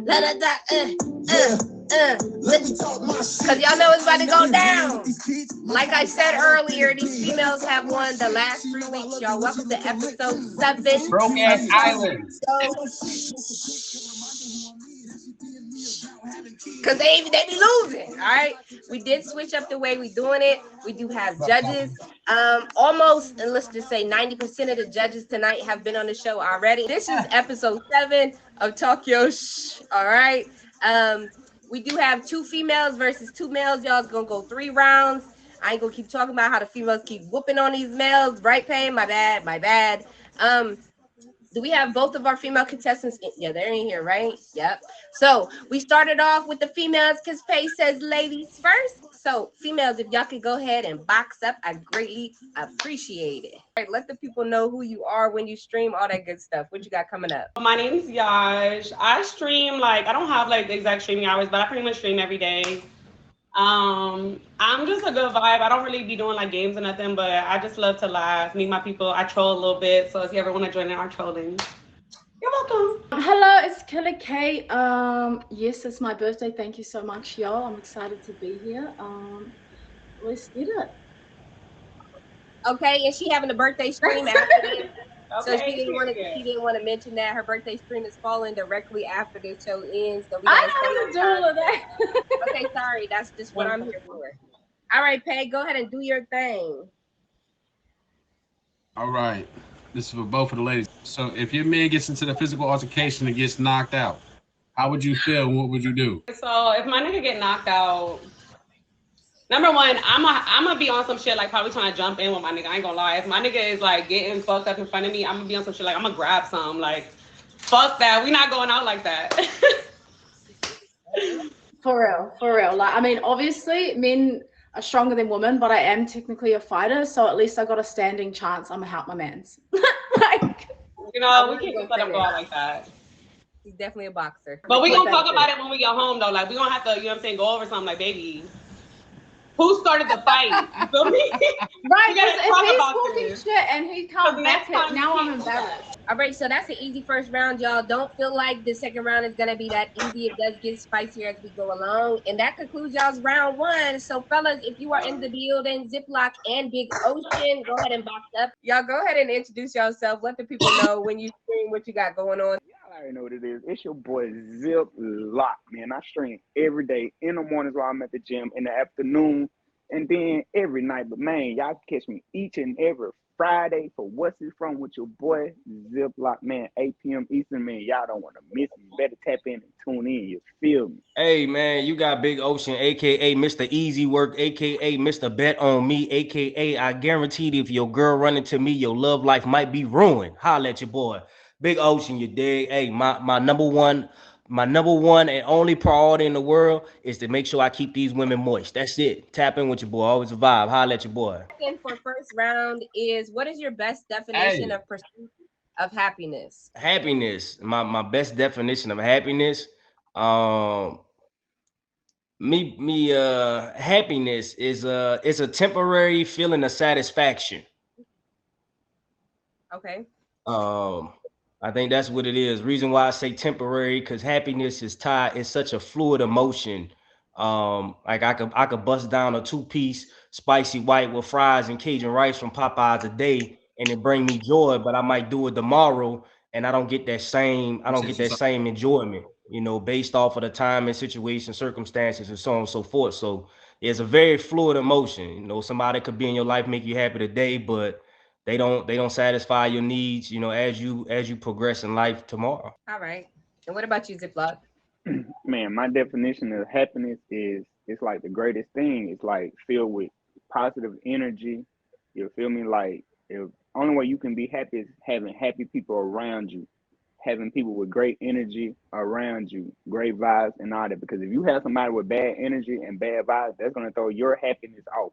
Let her die. Cause y'all know it's about to go down. Like I said earlier, these females have won the last 3 weeks, y'all. Welcome to episode 7. Broke ass island. Cause they be losing. All right. We did switch up the way we doing it. We do have judges. Almost, and let's just say 90% of the judges tonight have been on the show already. This is episode 7 of Talk Your Shh. All right. We do have 2 females versus 2 males. Y'all's gonna go 3 rounds. I ain't gonna keep talking about how the females keep whooping on these males. Right, Pay? My bad. Do we have both of our female contestants? Yeah, they're in here, right? Yep. So we started off with the females because Pay says ladies first. So females, if y'all could go ahead and box up, I greatly appreciate it. All right, let the people know who you are, when you stream, all that good stuff. What you got coming up? My name is Yash. I stream I don't have the exact streaming hours, but I pretty much stream every day. I'm just a good vibe. I don't really be doing games or nothing, but I just love to laugh, meet my people. I troll a little bit, so if you ever want to join in our trolling, you're welcome. Hello, it's Killer K. Yes, it's my birthday. Thank you so much, y'all. I'm excited to be here. Let's get it. Okay, and she having a birthday stream after this. So she didn't want to mention that her birthday stream is falling directly after this show ends. So we I don't do all of that. Okay, sorry. That's just what I'm here for. All right, Peg, go ahead and do your thing. All right. This is for both of the ladies. So if your man gets into the physical altercation and gets knocked out, how would you feel and what would you do? So if my nigga get knocked out, number one, I'm gonna be on some shit probably trying to jump in with my nigga. I ain't gonna lie. If my nigga is getting fucked up in front of me, I'm gonna be on some shit I'm gonna grab some. Fuck that. We not going out like that. For real. Obviously, men are stronger than women, but I am technically a fighter, so at least I got a standing chance. I'm gonna help my mans. We can't just let him go out like that. He's definitely a boxer. But we gonna talk about it when we get home, though. We gonna have to, go over something baby. Who started the fight? You feel me? Right, because if he's talking shit and he can't back it, now I'm embarrassed. All right, so that's an easy first round, y'all. Don't feel like the second round is going to be that easy. It does get spicier as we go along. And that concludes y'all's round 1. So, fellas, if you are in the building, Ziploc and Big Ocean, go ahead and box up. Y'all go ahead and introduce yourself. Let the people know when you stream what you got going on. Y'all already know what it is. It's your boy Ziploc, man. I stream every day in the mornings while I'm at the gym, in the afternoon, and then every night. But man, y'all can catch me each and every Friday for What's It From with your boy Ziploc, man. 8 p.m. Eastern, man. Y'all don't want to miss me. You better tap in and tune in. You feel me? Hey man, you got Big Ocean, aka Mr. Easy Work, aka Mr. Bet on Me, aka I guaranteed if your girl run into me, your love life might be ruined. Holla at your boy. Big Ocean, you dig? Hey, my number one and only priority in the world is to make sure I keep these women moist. That's it. Tap in with your boy. Always a vibe. Holla at your boy. Second for first round is, what is your best definition of pursuit of happiness? Happiness. My best definition of happiness. Happiness is it's a temporary feeling of satisfaction. Okay. I think that's what it is. Reason why I say temporary, because happiness is tied. It's such a fluid emotion. I could bust down a 2-piece spicy white with fries and Cajun rice from Popeyes a day, and it bring me joy. But I might do it tomorrow, and I don't get that same enjoyment. Based off of the time and situation, circumstances, and so on and so forth. So it's a very fluid emotion. Somebody could be in your life, make you happy today, but they don't satisfy your needs, as you progress in life tomorrow. All right. And what about you, Ziploc? Man, my definition of happiness is it's the greatest thing. It's filled with positive energy. You feel me? If only way you can be happy is having happy people around you, having people with great energy around you, great vibes and all that. Because if you have somebody with bad energy and bad vibes, that's gonna throw your happiness off.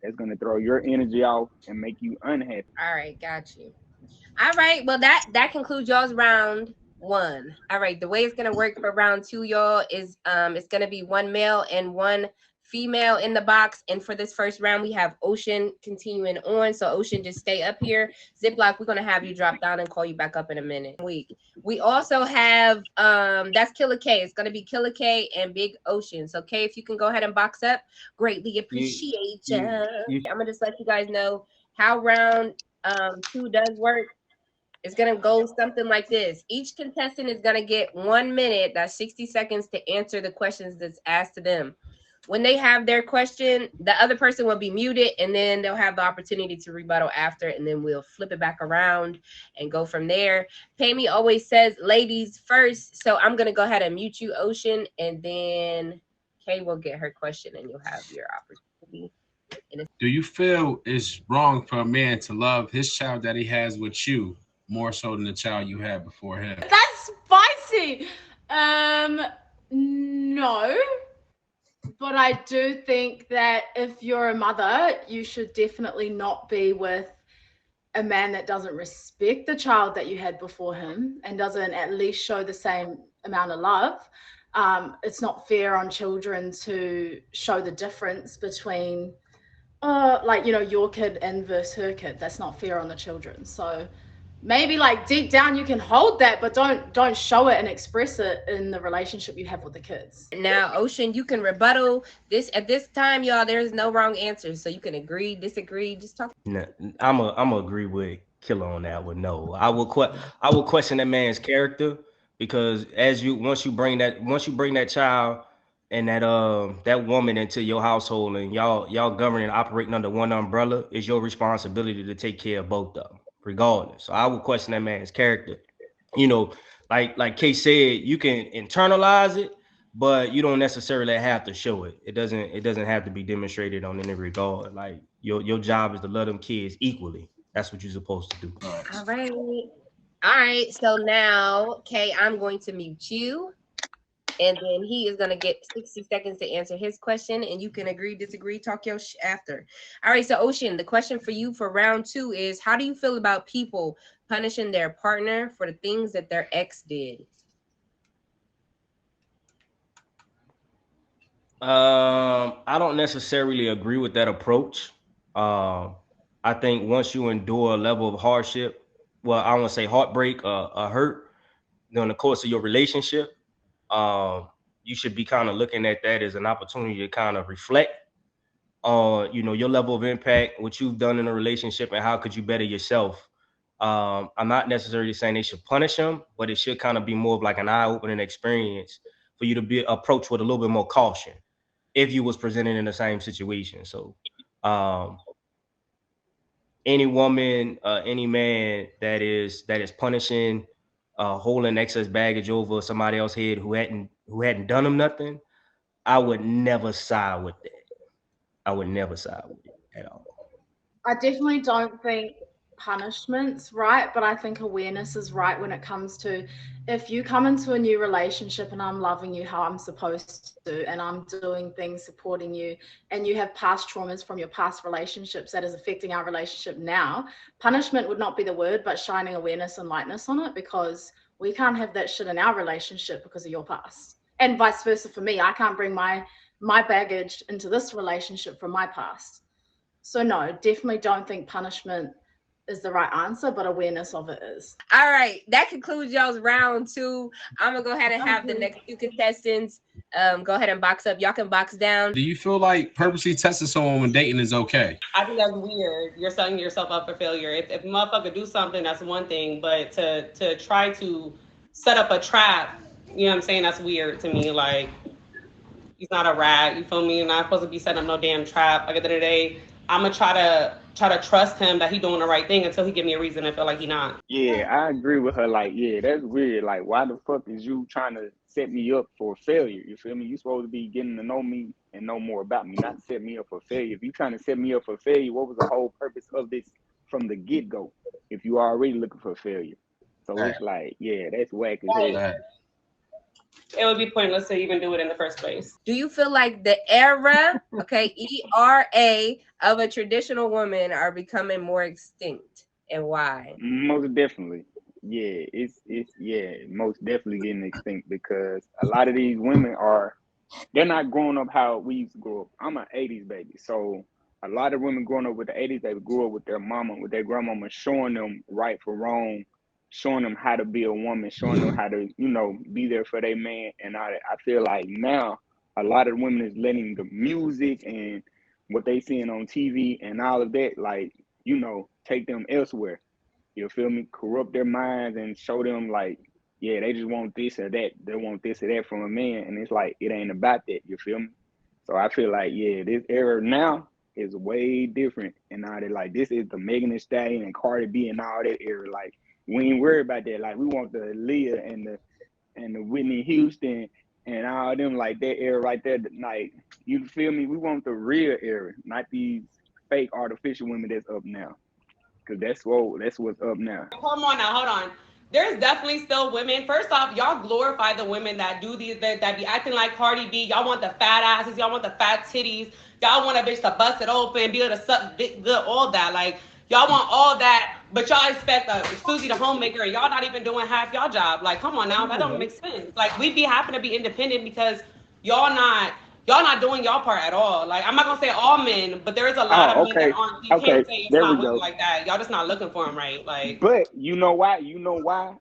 That's going to throw your energy off and make you unhappy. All right, got you. All right, well, that concludes y'all's round 1. All right, the way it's going to work for round 2, y'all, is it's going to be 1 male and 1 female in the box. And for this first round, we have Ocean continuing on. So Ocean, just stay up here. Ziploc, we're gonna have you drop down and call you back up in a minute. We also have that's Killer K. It's gonna be Killer K and Big Ocean. So K, if you can go ahead and box up, greatly appreciate you. I'm gonna just let you guys know how round 2 does work. It's gonna go something like this. Each contestant is gonna get 1 minute, that's 60 seconds, to answer the questions that's asked to them. When they have their question, the other person will be muted, and then they'll have the opportunity to rebuttal after, and then we'll flip it back around and go from there. Pammy always says ladies first, so I'm gonna go ahead and mute you, Ocean, and then Kay will get her question, and you'll have your opportunity. Do you feel it's wrong for a man to love his child that he has with you more so than the child you had before him? That's spicy. No, but I do think that if you're a mother, you should definitely not be with a man that doesn't respect the child that you had before him and doesn't at least show the same amount of love. It's not fair on children to show the difference between like, you know, your kid and versus her kid. That's not fair on the children. So maybe like deep down you can hold that, but don't show it and express it in the relationship you have with the kids. Now, Ocean, you can rebuttal this at this time, y'all. There's no wrong answers, so you can agree, disagree, just talk. No, I'm a agree with Killer on that one. No, I will question that man's character, because once you bring that child and that woman into your household, and y'all governing and operating under one umbrella, it's your responsibility to take care of both of them, regardless. So I would question that man's character. You know, like Kay said, you can internalize it, but you don't necessarily have to show it. It doesn't have to be demonstrated on any regard. Like your job is to love them kids equally. That's what you're supposed to do. All right. So now, Kay, I'm going to mute you. And then he is going to get 60 seconds to answer his question, and you can agree, disagree, talk your after. All right, so Ocean, the question for you for round 2 is, how do you feel about people punishing their partner for the things that their ex did? I don't necessarily agree with that approach. I think once you endure a level of hardship, well, I don't want to say heartbreak, a hurt during the course of your relationship, you should be kind of looking at that as an opportunity to kind of reflect on, you know, your level of impact, what you've done in a relationship, and how could you better yourself. I'm not necessarily saying they should punish him, but it should kind of be more of like an eye-opening experience for you to be approached with a little bit more caution if you was presented in the same situation. So any woman, any man that is punishing, holding excess baggage over somebody else's head who hadn't done them nothing, I would never side with that. I would never side with it at all. I definitely don't think punishment's right, but I think awareness is right when it comes to, if you come into a new relationship and I'm loving you how I'm supposed to, and I'm doing things supporting you, and you have past traumas from your past relationships that is affecting our relationship now, punishment would not be the word, but shining awareness and lightness on it, because we can't have that shit in our relationship because of your past, and vice versa for me. I can't bring my baggage into this relationship from my past. So no, definitely don't think punishment is the right answer, but awareness of it is. All right, that concludes y'all's round 2. I'm gonna go ahead and have the next 2 contestants go ahead and box up. Y'all can box down. Do you feel like purposely testing someone when dating is okay? I think that's weird. You're setting yourself up for failure. If a motherfucker do something, that's one thing, but to try to set up a trap, you know what I'm saying, that's weird to me. Like, he's not a rat, you feel me? You're not supposed to be setting up no damn trap. Like, at the end of the day, I'm gonna try to trust him that he doing the right thing until he give me a reason to feel like he not. Yeah, I agree with her. Like, yeah, that's weird. Like, why the fuck is you trying to set me up for failure? You feel me? You supposed to be getting to know me and know more about me, not set me up for failure. If you trying to set me up for failure, what was the whole purpose of this from the get-go if you already looking for failure? So it's like, yeah, that's whack as hell. It would be pointless to even do it in the first place. Do you feel like the era, okay, ERA, of a traditional woman are becoming more extinct, and why? Most definitely. Yeah, it's most definitely getting extinct, because a lot of these women are they're not growing up how we used to grow up. I'm an 80s baby. So a lot of women growing up with the 80s, they grew up with their mama, with their grandmama, showing them right for wrong, showing them how to be a woman, showing them how to, be there for their man. And I feel like now a lot of women is letting the music and what they seeing on TV and all of that, like, take them elsewhere. You feel me? Corrupt their minds and show them like, yeah, they just want this or that. They want this or that from a man. And it's like, it ain't about that. You feel me? So I feel like, yeah, this era now is way different. And now they like, this is the Megan Thee Stallion and Cardi B and all that era. Like, we ain't worried about that. Like, we want the Leah and the Whitney Houston and all them, like that era right there. Like, you feel me? We want the real era, not these fake artificial women that's up now. Cause that's what's up now. Come on now, hold on. There's definitely still women. First off, y'all glorify the women that do these, that be acting like Cardi B. Y'all want the fat asses. Y'all want the fat titties. Y'all want a bitch to bust it open, be able to suck dick good, all that. Like, y'all want all that, but y'all expect Susie the homemaker, and y'all not even doing half y'all job. Like, come on now, that don't make sense. Like, we be happy to be independent because y'all not doing y'all part at all. Like, I'm not gonna say all men, but there is a lot of men that aren't. You can't say it's not women like that. Y'all just not looking for them, right? Like, but you know why?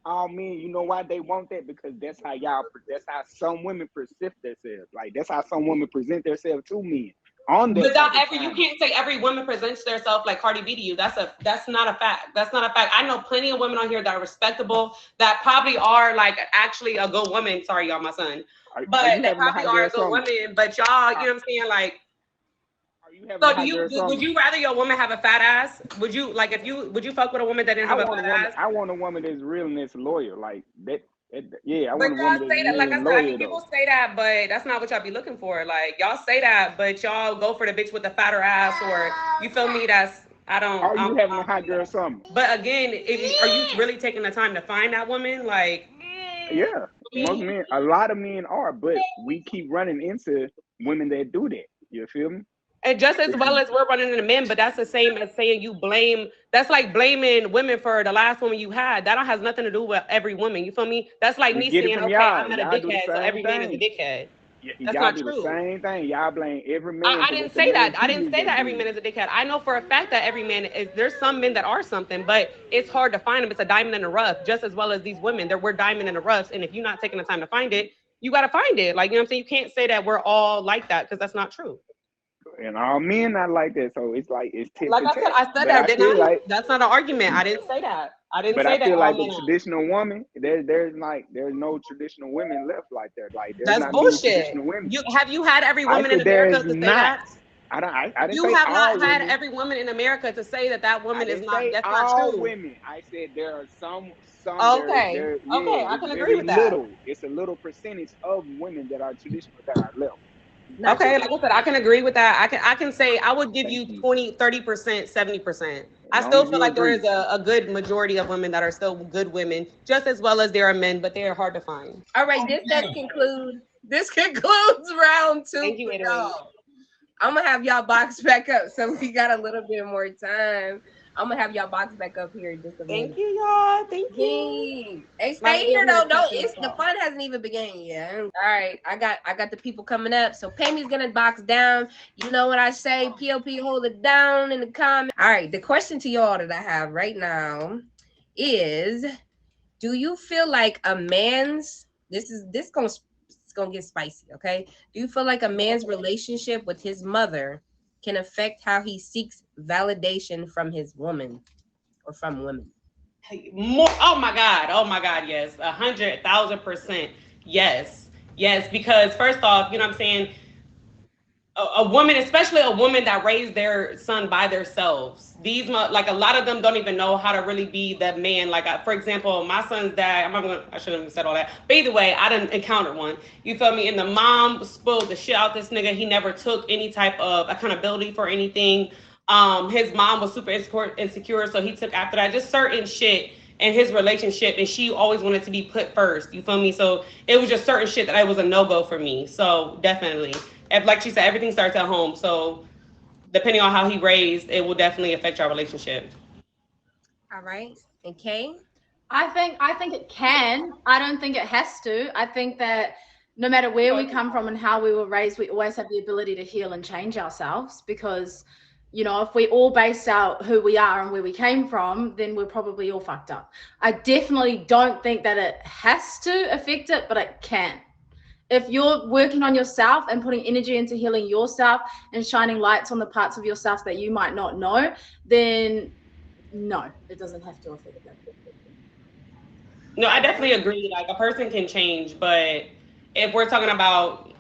All men, you know why they want that? Because that's how some women perceive themselves. Like, that's how some women present themselves to men. But not you can't say every woman presents herself like Cardi B to you. That's not a fact. That's not a fact. I know plenty of women on here that are respectable, that probably are like actually a good woman. Sorry, y'all, my son. But they probably are a good woman. But y'all, you know what I'm saying? Like, so would you rather your woman have a fat ass? Would you would you fuck with a woman that didn't have a fat ass? I want a woman that's real and that's loyal. Like that. Yeah, I want a y'all woman say that's that, like I said, loyal, people say that, but that's not what y'all be looking for. Like, y'all say that, but y'all go for the bitch with the fatter ass, or you feel me? That's Are you having a hot girl summer? But again, are you really taking the time to find that woman? Like, yeah, most men, a lot of men are, but we keep running into women that do that. You feel me? And just as well as we're running into men, but that's the same as saying you blame. That's like blaming women for the last woman you had. That has nothing to do with every woman. You feel me? That's like me saying, okay, I'm not a dickhead, so every man is a dickhead. That's not true. The same thing. Y'all blame every man. I didn't say that. I didn't say that every man is a dickhead. I know for a fact that every man is. There's some men that are something, but it's hard to find them. It's a diamond in the rough, just as well as these women. We're diamond in the roughs, and if you're not taking the time to find it, you got to find it. Like, you know what I'm saying? You can't say that we're all like that because that's not true. And all men not like that, so it's like it's like I said. I said that, didn't I? Like, that's not an argument. I didn't say that. I didn't say that. But I feel like the traditional woman, there's no traditional women left like that. Like, there's that's bullshit. Have you had every woman in America to say that? I didn't you say have not women. had every woman in America to say that woman is not. That's not true. Women. I said there are some. Okay. Okay, I can agree with that. It's a little percentage of women that are traditional that are left. Okay, like I said, I can agree with that. I can say I would give you 20, 30%, 70%. I still feel like there is a good majority of women that are still good women, just as well as there are men, but they are hard to find. All right, this concludes round 2. Thank you, Italy. I'm gonna have y'all box back up, so we got a little bit more time. I'm gonna have y'all box back up here in just a minute. Thank you, y'all. Thank you. Hey, stay here though. No, the fun hasn't even begun yet. All right, I got the people coming up. So Pamy's gonna box down. You know what I say? POP, hold it down in the comments. All right, the question to y'all that I have right now is: do you feel like a man's this gonna get spicy? Okay, do you feel like a man's relationship with his mother can affect how he seeks validation from his woman or from women? Oh my God, yes, 100,000%, yes, because first off, you know what I'm saying, a woman, especially a woman that raised their son by themselves, like a lot of them don't even know how to really be that man. Like, for example, my son's dad, I shouldn't have said all that, but either way, I didn't encounter one, you feel me? And the mom spoiled the shit out this nigga. He never took any type of accountability for anything. His mom was super insecure, so he took after that, just certain shit in his relationship, and she always wanted to be put first, you feel me? So it was just certain shit that it was a no-go for me. So definitely, like she said, everything starts at home. So depending on how he raised, it will definitely affect our relationship. All right. Okay. I think it can. I don't think it has to. I think that no matter where we come from and how we were raised, we always have the ability to heal and change ourselves, because, you know, if we all base out who we are and where we came from, then we're probably all fucked up. I definitely don't think that it has to affect it, but it can. If you're working on yourself and putting energy into healing yourself and shining lights on the parts of yourself that you might not know, then no, it doesn't have to affect it. No, I definitely agree. Like, a person can change, but if we're talking about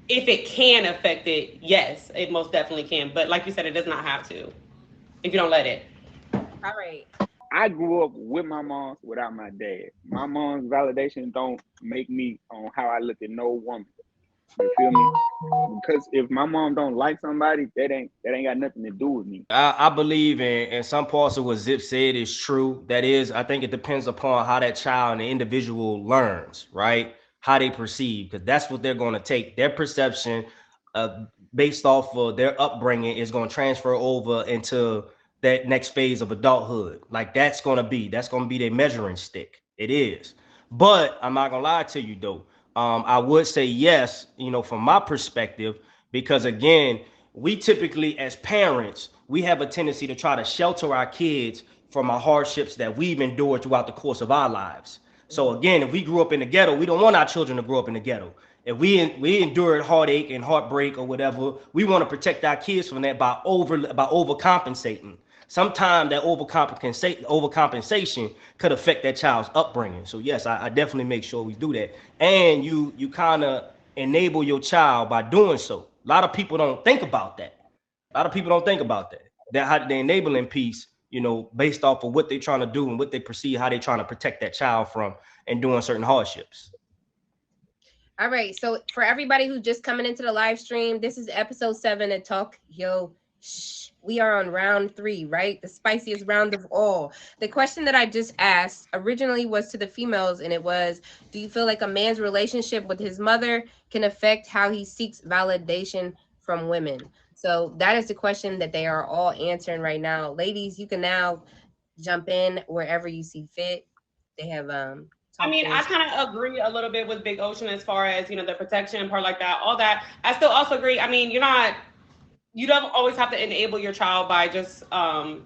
if it can affect it, yes, it most definitely can. But like you said, it does not have to if you don't let it. All right. I grew up with my mom without my dad. My mom's validation don't make me on how I look at no woman. You feel me? Because if my mom don't like somebody, that ain't got nothing to do with me. I believe in some parts of what Zip said is true. That is, I think it depends upon how that child and the individual learns, right? How they perceive, because that's what they're going to take. Their perception, based off of their upbringing, is going to transfer over into that next phase of adulthood. Like that's going to be their measuring stick. It is. But I'm not gonna lie to you though. I would say yes, you know, from my perspective, because again, we typically as parents, we have a tendency to try to shelter our kids from our hardships that we've endured throughout the course of our lives. So again, if we grew up in the ghetto, we don't want our children to grow up in the ghetto. If we endured heartache and heartbreak or whatever, we want to protect our kids from that by overcompensating. Sometimes that overcompensation could affect that child's upbringing. So yes, I definitely make sure we do that. And you kind of enable your child by doing so. A lot of people don't think about that. A lot of people don't think about that. That how the enabling piece, you know, based off of what they're trying to do and what they perceive, how they're trying to protect that child from and doing certain hardships. All right. So for everybody who's just coming into the live stream, this is episode 7 of Talk Yo Shh. We are on round 3, right? The spiciest round of all. The question that I just asked originally was to the females, and it was, do you feel like a man's relationship with his mother can affect how he seeks validation from women? So that is the question that they are all answering right now. Ladies, you can now jump in wherever you see fit. They have I mean, I kind of agree a little bit with Big Ocean as far as, you know, the protection part like that, all that. I still also agree. I mean, you don't always have to enable your child by just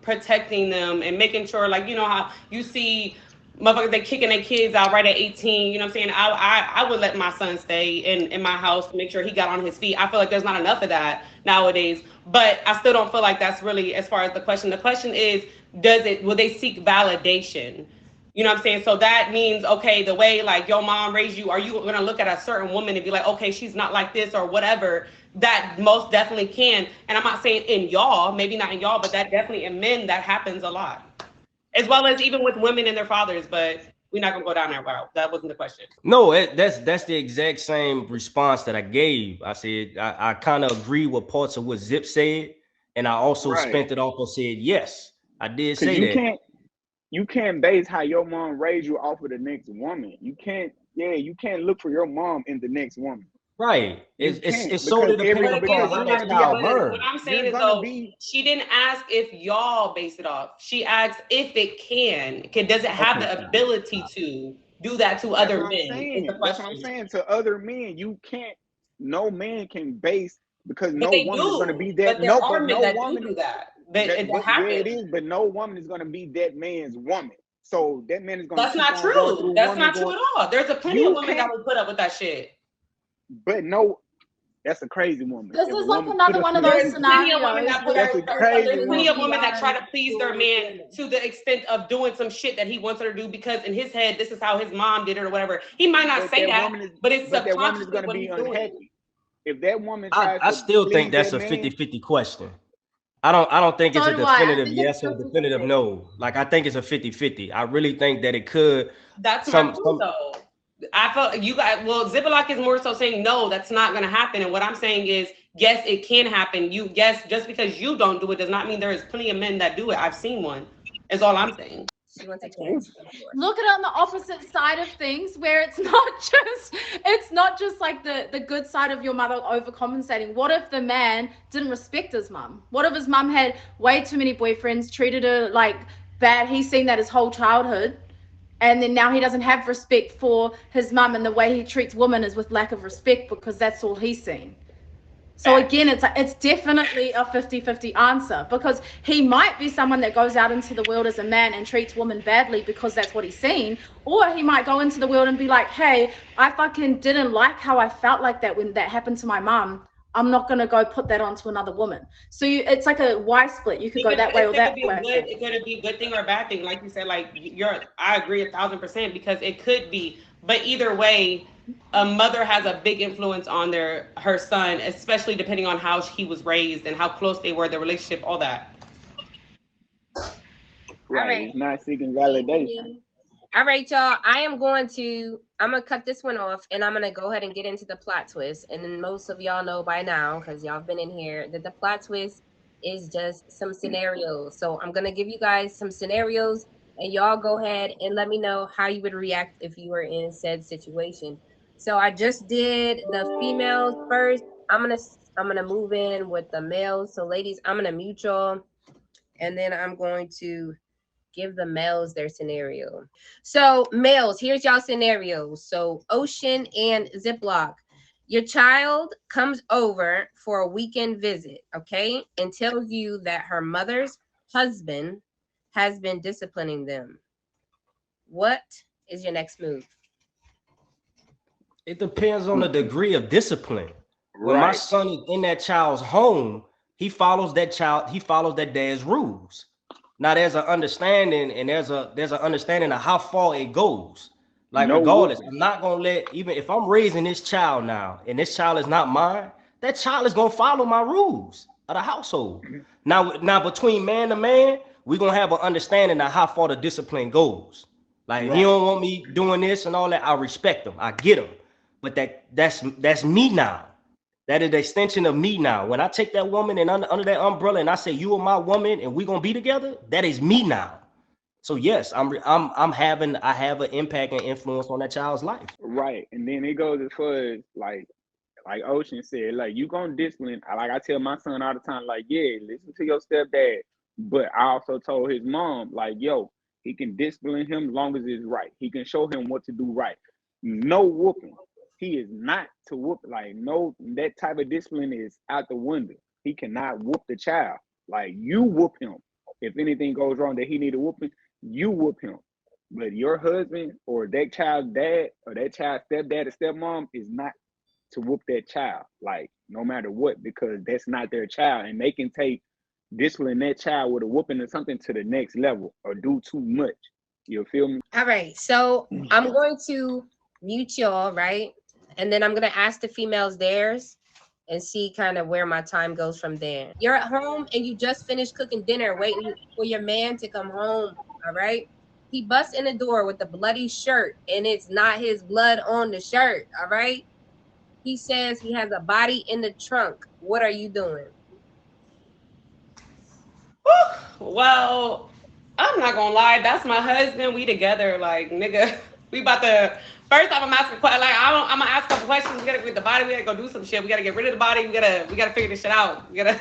protecting them and making sure, like, you know, how you see motherfuckers, they kicking their kids out right at 18. You know what I'm saying? I would let my son stay in my house to make sure he got on his feet. I feel like there's not enough of that nowadays, but I still don't feel like that's really as far as the question. The question is, will they seek validation? You know what I'm saying? So that means, okay, the way like your mom raised you, are you going to look at a certain woman and be like, okay, she's not like this or whatever? That most definitely can. And I'm not saying in y'all, maybe not in y'all, but that definitely in men, that happens a lot. As well as even with women and their fathers, but we're not going to go down that route. That wasn't the question. No, that's the exact same response that I gave. I said, I kind of agree with parts of what Zip said. And I also spent it off and said, yes, I did say that. You can't base how your mom raised you off of the next woman. You can't look for your mom in the next woman. Right. It's solely dependent upon how that child learns. What I'm saying is though, she didn't ask if y'all base it off. She asked if it can. Does it have the ability to do that to other men? That's what I'm saying. To other men, you can't. No man can base because but no woman is going to be that. But there are men that do that. Yeah, it is, but no woman is going to be that man's woman. So that man is going to. That's not true. That's not true at all. There's a plenty of women that will put up with that shit. But no, that's a crazy woman. This is like another one of those scenarios. There's plenty of women that try to please their man to the extent of doing some shit that he wants her to do because in his head, this is how his mom did it or whatever. He might not say that, but it's subconscious. That woman is going to be unhappy. If that woman I still think that's a 50-50 question. I don't think it's a definitive yes or definitive no. Like I think it's a 50-50. I really think that it could. That's my point though. I felt you guys. Well, Ziploc is more so saying no, that's not going to happen. And what I'm saying is yes, it can happen. Just because you don't do it does not mean there is plenty of men that do it. I've seen one. Is all I'm saying. Look at it on the opposite side of things where it's not just like the good side of your mother overcompensating. What if the man didn't respect his mom? What if his mom had way too many boyfriends, treated her like bad? He's seen that his whole childhood. And then now he doesn't have respect for his mum, and the way he treats women is with lack of respect because that's all he's seen. So again, it's definitely a 50-50 answer, because he might be someone that goes out into the world as a man and treats women badly because that's what he's seen. Or he might go into the world and be like, hey, I fucking didn't like how I felt like that when that happened to my mom. I'm not going to go put that onto another woman. So it's like a Y split. You could go that way or that way. It could be a good thing or a bad thing. Like you said, like I agree 1,000% because it could be. But either way, a mother has a big influence on her son, especially depending on how he was raised and how close they were, their relationship, all that. Right. He's not seeking validation. All right, y'all. I'm gonna cut this one off, and I'm gonna go ahead and get into the plot twist. And then most of y'all know by now, because y'all have been in here, that the plot twist is just some scenarios. So I'm gonna give you guys some scenarios, and y'all go ahead and let me know how you would react if you were in said situation. So I just did the females first. I'm gonna move in with the males. So ladies, I'm gonna mute y'all, and then I'm going to give the males their scenario. So males, here's y'all scenarios. So Ocean and Ziploc, your child comes over for a weekend visit, okay, and tells you that her mother's husband has been disciplining them. What is your next move? It depends on the degree of discipline. When my son is in that child's home, he follows that dad's rules. Now there's an understanding, and there's an understanding of how far it goes. Like regardless, I'm not gonna let, even if I'm raising this child now and this child is not mine, that child is gonna follow my rules of the household. Now between man to man, we're gonna have an understanding of how far the discipline goes. Like if he don't want me doing this and all that, I respect him, I get him. But that's me now. That is the extension of me now. When I take that woman and under that umbrella and I say you are my woman and we're gonna be together, that is me now. So yes, I have an impact and influence on that child's life. Right. And then it goes as far as like Ocean said, like you gonna discipline. Like I tell my son all the time, like, yeah, listen to your stepdad. But I also told his mom, like, yo, he can discipline him as long as it's right. He can show him what to do right. No whooping. He is not to whoop, like, no, that type of discipline is out the window. He cannot whoop the child. Like, you whoop him. If anything goes wrong that he need a whooping, you whoop him. But your husband or that child's dad or that child's stepdad or stepmom is not to whoop that child, like, no matter what, because that's not their child. And they can take discipline that child with a whooping or something to the next level or do too much. You feel me? All right. So I'm going to mute y'all, right? And then I'm going to ask the females theirs and see kind of where my time goes from there. You're at home and you just finished cooking dinner, waiting for your man to come home, all right? He busts in the door with a bloody shirt, and it's not his blood on the shirt, all right? He says he has a body in the trunk. What are you doing? Well, I'm not gonna lie, that's my husband. We together, like, nigga. We about to. First off, I'm asking, like, I'm gonna ask a couple questions. We gotta get the body. We gotta go do some shit. We gotta get rid of the body. We gotta figure this shit out. We gotta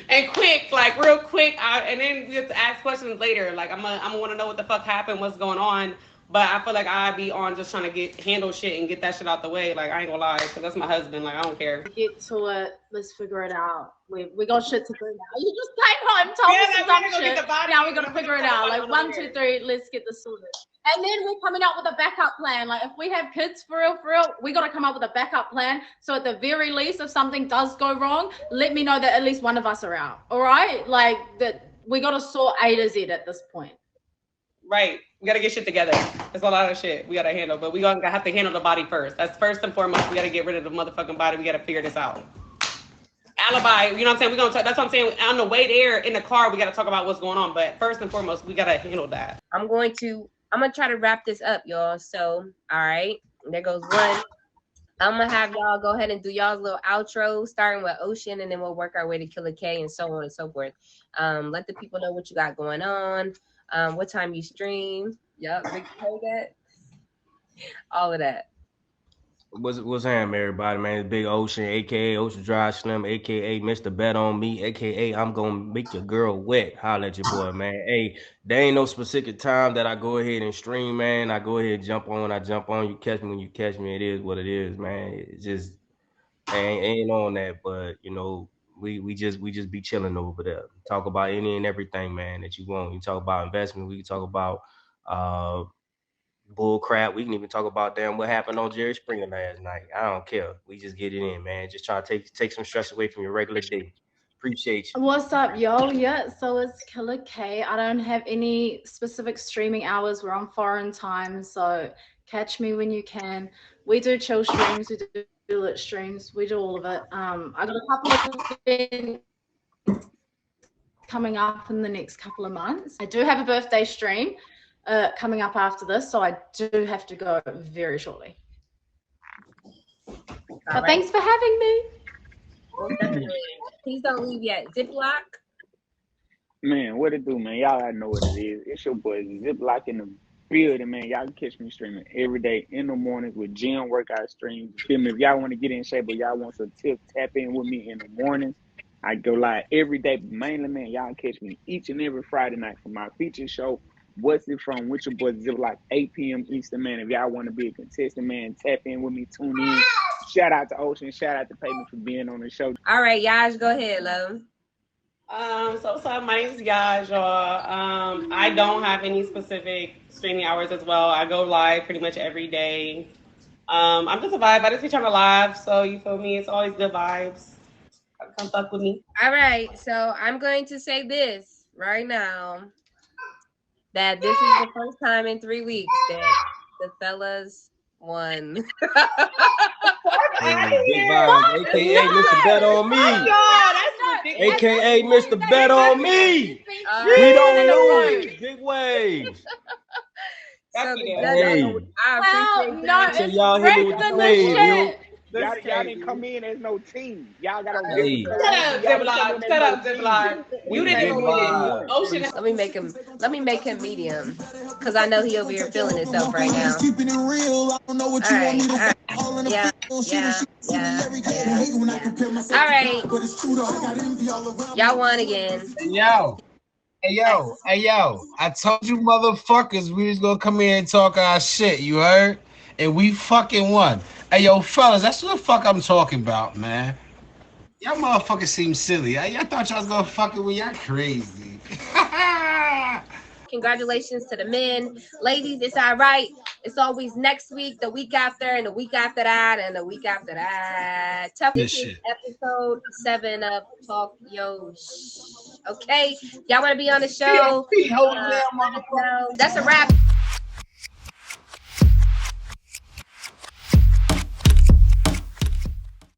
and quick, like real quick. And then we have to ask questions later. Like I'm gonna want to know what the fuck happened, what's going on. But I feel like I'd be on just trying to handle shit and get that shit out the way. Like I ain't gonna lie, because that's my husband. Like I don't care. Get to it. Let's figure it out. We got shit to do now. You just came home, told me some dumb shit. Now we gotta figure it out. Like 1, 2, 3. Let's get this sorted. And then we're coming up with a backup plan. Like if we have kids for real, we got to come up with a backup plan. So at the very least, if something does go wrong, let me know that at least one of us are out. All right? Like that, we got to sort A to Z at this point. Right. We got to get shit together. There's a lot of shit we got to handle, but we gonna have to handle the body first. That's first and foremost. We got to get rid of the motherfucking body. We got to figure this out. Alibi, you know what I'm saying? We're gonna talk, that's what I'm saying. On the way there in the car, we got to talk about what's going on. But first and foremost, we got to handle that. I'm going to try to wrap this up, y'all. So, all right, there goes one. I'm gonna have y'all go ahead and do y'all's little outro, starting with Ocean, and then we'll work our way to Killer K and so on and so forth. Let the people know what you got going on, what time you stream. Yup, that. All of that. What's happening, everybody, man? It's Big Ocean, aka Ocean Drive Slim, aka Mr. Bet on Me, aka I'm gonna make your girl wet. Holla at your boy, man. Hey, there ain't no specific time that I go ahead and stream, man. I go ahead and jump on. I jump on. You catch me when you catch me. It is what it is, man. It's just ain't on that, but you know, we just be chilling over there. Talk about any and everything, man, that you want. You talk about investment. We can talk about uh bull crap. We can even talk about damn what happened on Jerry Springer last night. I don't care. We just get it in, man. Just try to take some stress away from your regular day. Appreciate you. What's up, yo? Yeah, so it's Killer K. I don't have any specific streaming hours. We're on foreign time, so catch me when you can. We do chill streams, we do lit streams, we do all of it. I got a couple of events coming up in the next couple of months. I do have a birthday stream coming up after this, so I do have to go very shortly. But thanks for having me. Well, definitely. Please don't leave yet. Ziploc. Man, what it do, man? Y'all already know what it is. It's your boy Ziploc in the building, man. Y'all can catch me streaming every day in the mornings with gym workout streams. You feel me? If y'all want to get in shape or y'all want some tips, tap in with me in the mornings. I go live every day, but mainly, man, y'all catch me each and every Friday night for my feature show. What's it from? With your boy Ziploc, 8 p.m. Eastern, man. If y'all want to be a contestant, man, tap in with me, tune in. Shout out to Ocean, shout out to Payment for being on the show. All right, Yash, go ahead, love. So what's up? My name's Yaj, y'all. I don't have any specific streaming hours as well. I go live pretty much every day. I'm just a vibe. I just be trying to live, so you feel me? It's always good vibes. Come fuck with me. All right, so I'm going to say this right now, that this is the first time in 3 weeks that the fellas won. Big vibes, aka Mr. Bet on Me. AKA Mr. Bet on Me. We don't lose. Big waves. So the Hey. judges, I appreciate that. So y'all hit me with the flame, yo. Y'all didn't come in as no team. Y'all got to Hey. Shut up, Ziploc. You didn't even win. Ocean. Let me make him medium, because I know he over here feeling himself right now. All right. Yeah. All right. Y'all won again. Hey yo, I told you motherfuckers we was gonna come here and talk our shit, you heard? And we fucking won. Hey yo, fellas, that's what the fuck I'm talking about, man. Y'all motherfuckers seem silly. Y'all thought y'all was gonna fuck it when y'all crazy. Congratulations to the men. Ladies, it's all right. It's always next week, the week after, and the week after that, and the week after that. This is episode 7 of Talk Yo Shh. Okay? Y'all want to be on the show? That's a wrap.